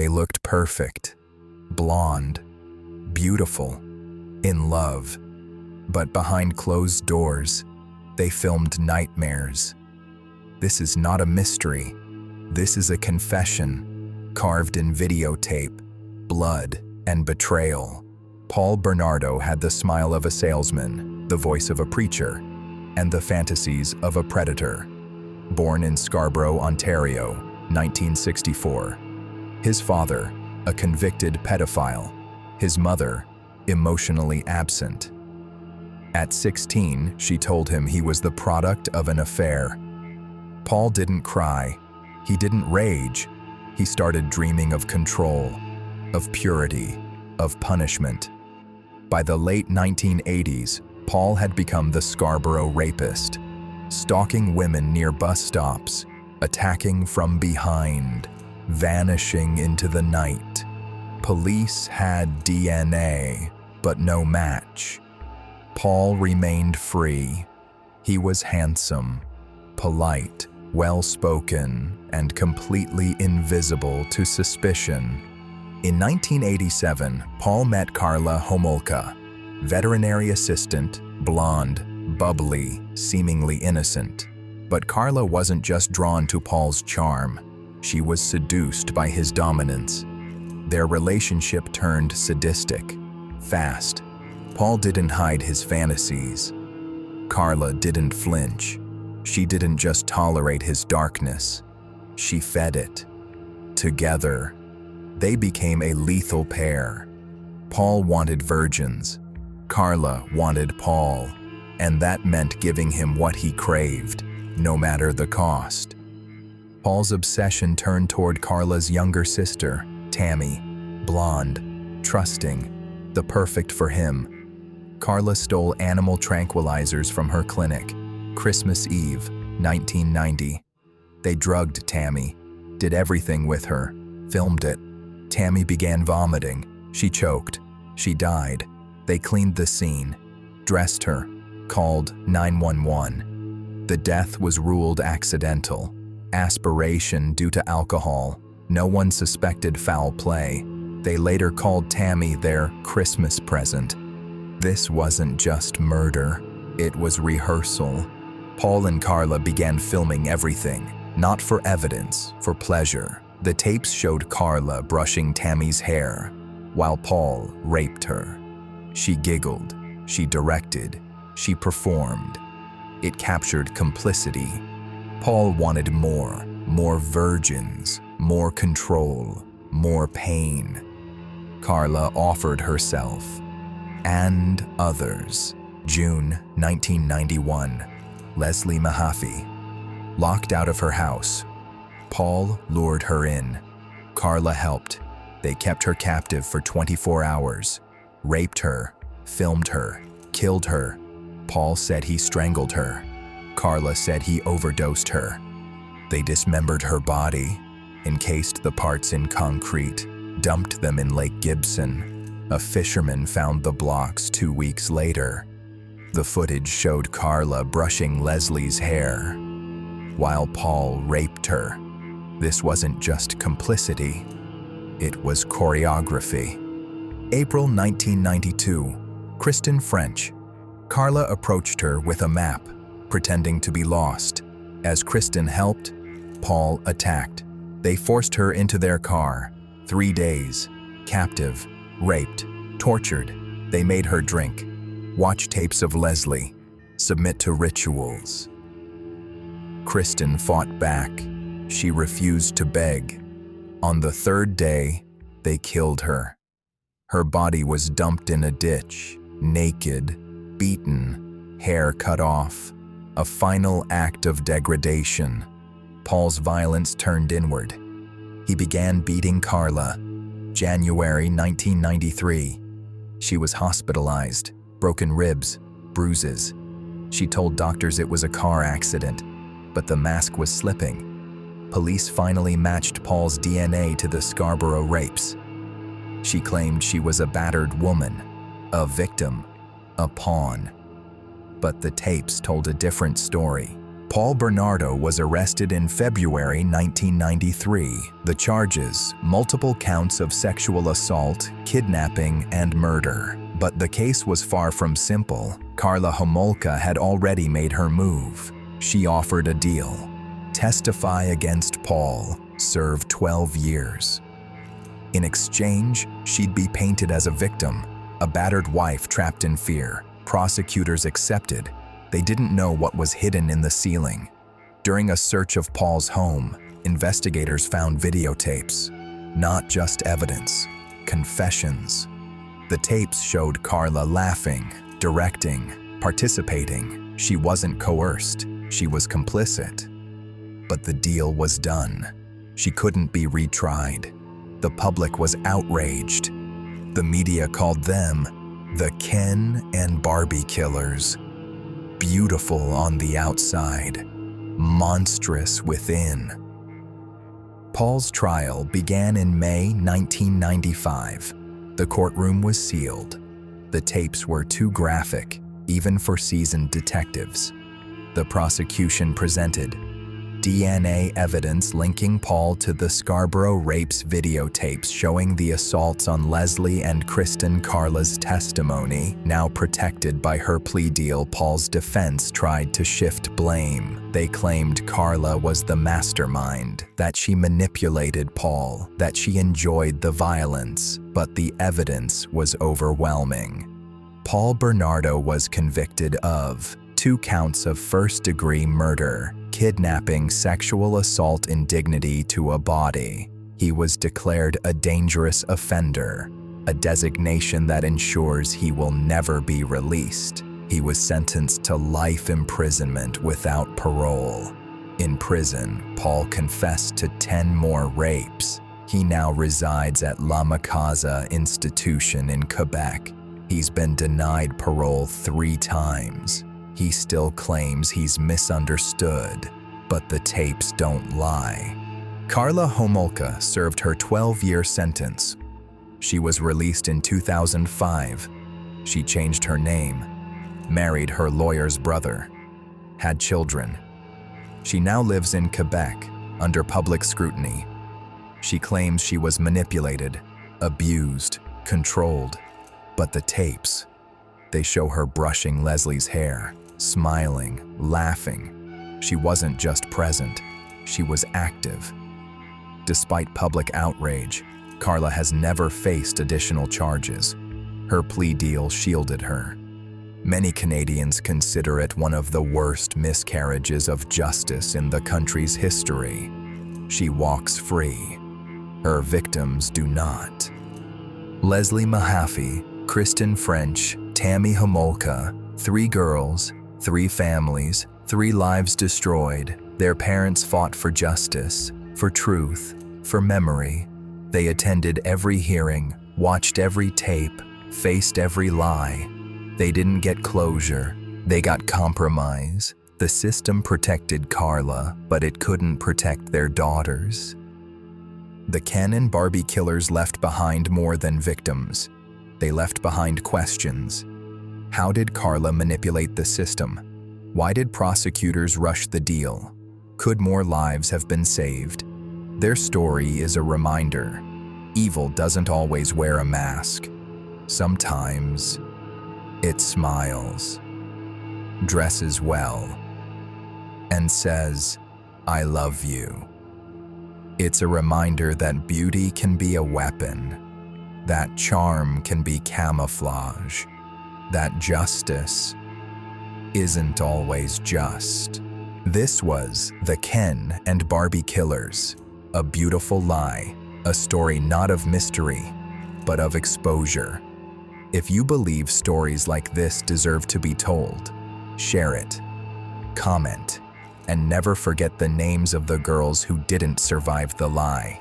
They looked perfect, blonde, beautiful, in love. But behind closed doors, they filmed nightmares. This is not a mystery. This is a confession, carved in videotape, blood, and betrayal. Paul Bernardo had the smile of a salesman, the voice of a preacher, and the fantasies of a predator. Born in Scarborough, Ontario, 1964. His father, a convicted pedophile. His mother, emotionally absent. At 16, she told him he was the product of an affair. Paul didn't cry. He didn't rage. He started dreaming of control, of purity, of punishment. By the late 1980s, Paul had become the Scarborough rapist, stalking women near bus stops, attacking from behind, vanishing into the night. Police had DNA, but no match. Paul remained free. He was handsome, polite, well-spoken, and completely invisible to suspicion. In 1987, Paul met Karla Homolka, veterinary assistant, blonde, bubbly, seemingly innocent. But Karla wasn't just drawn to Paul's charm. She was seduced by his dominance. Their relationship turned sadistic, fast. Paul didn't hide his fantasies. Karla didn't flinch. She didn't just tolerate his darkness. She fed it. Together, they became a lethal pair. Paul wanted virgins. Karla wanted Paul, and that meant giving him what he craved, no matter the cost. Paul's obsession turned toward Karla's younger sister, Tammy, blonde, trusting, the perfect for him. Karla stole animal tranquilizers from her clinic. Christmas Eve, 1990. They drugged Tammy, did everything with her, filmed it. Tammy began vomiting. She choked. She died. They cleaned the scene, dressed her, called 911. The death was ruled accidental. Aspiration due to alcohol. No one suspected foul play. They later called Tammy their Christmas present. This wasn't just murder. It was rehearsal. Paul and Karla began filming everything, not for evidence, for pleasure. The tapes showed Karla brushing Tammy's hair, while Paul raped her. She giggled, she directed, she performed. It captured complicity. Paul wanted more virgins, more control, more pain. Karla offered herself, and others. June 1991, Leslie Mahaffy. Locked out of her house, Paul lured her in. Karla helped. They kept her captive for 24 hours, raped her, filmed her, killed her. Paul said he strangled her. Karla said he overdosed her. They dismembered her body, encased the parts in concrete, dumped them in Lake Gibson. A fisherman found the blocks 2 weeks later. The footage showed Karla brushing Leslie's hair, while Paul raped her. This wasn't just complicity, it was choreography. April 1992, Kristen French. Karla approached her with a map, pretending to be lost. As Kristen helped, Paul attacked. They forced her into their car. 3 days, captive, raped, tortured. They made her drink, watch tapes of Leslie, submit to rituals. Kristen fought back. She refused to beg. On the 3rd day, they killed her. Her body was dumped in a ditch, naked, beaten, hair cut off. A final act of degradation. Paul's violence turned inward. He began beating Karla. January 1993. She was hospitalized, broken ribs, bruises. She told doctors it was a car accident, but the mask was slipping. Police finally matched Paul's DNA to the Scarborough rapes. She claimed she was a battered woman, a victim, a pawn. But the tapes told a different story. Paul Bernardo was arrested in February 1993. The charges: multiple counts of sexual assault, kidnapping, and murder. But the case was far from simple. Karla Homolka had already made her move. She offered a deal: testify against Paul, serve 12 years. In exchange, she'd be painted as a victim, a battered wife trapped in fear. Prosecutors accepted. They didn't know what was hidden in the ceiling. During a search of Paul's home, investigators found videotapes. Not just evidence, confessions. The tapes showed Karla laughing, directing, participating. She wasn't coerced, she was complicit. But the deal was done. She couldn't be retried. The public was outraged. The media called them the Ken and Barbie Killers. Beautiful on the outside, monstrous within. Paul's trial began in May 1995. The courtroom was sealed. The tapes were too graphic, even for seasoned detectives. The prosecution presented DNA evidence linking Paul to the Scarborough rapes videotapes showing the assaults on Leslie and Kristen. Karla's testimony, now protected by her plea deal. Paul's defense tried to shift blame. They claimed Karla was the mastermind, that she manipulated Paul, that she enjoyed the violence, but the evidence was overwhelming. Paul Bernardo was convicted of 2 counts of first-degree murder, kidnapping, sexual assault, indignity to a body. He was declared a dangerous offender, a designation that ensures he will never be released. He was sentenced to life imprisonment without parole. In prison, Paul confessed to 10 more rapes. He now resides at La Macasa Institution in Quebec. He's been denied parole 3 times. He still claims he's misunderstood, but the tapes don't lie. Karla Homolka served her 12-year sentence. She was released in 2005. She changed her name, married her lawyer's brother, had children. She now lives in Quebec, under public scrutiny. She claims she was manipulated, abused, controlled. But the tapes, they show her brushing Leslie's hair, smiling, laughing. She wasn't just present, she was active. Despite public outrage, Karla has never faced additional charges. Her plea deal shielded her. Many Canadians consider it one of the worst miscarriages of justice in the country's history. She walks free. Her victims do not. Leslie Mahaffy, Kristen French, Tammy Homolka, 3 girls, 3 families, 3 lives destroyed. Their parents fought for justice, for truth, for memory. They attended every hearing, watched every tape, faced every lie. They didn't get closure, they got compromise. The system protected Karla, but it couldn't protect their daughters. The Ken and Barbie Killers left behind more than victims. They left behind questions. How did Karla manipulate the system? Why did prosecutors rush the deal? Could more lives have been saved? Their story is a reminder. Evil doesn't always wear a mask. Sometimes it smiles, dresses well, and says, "I love you." It's a reminder that beauty can be a weapon, that charm can be camouflage, that justice isn't always just. This was The Ken and Barbie Killers, a beautiful lie, a story not of mystery, but of exposure. If you believe stories like this deserve to be told, share it, comment, and never forget the names of the girls who didn't survive the lie.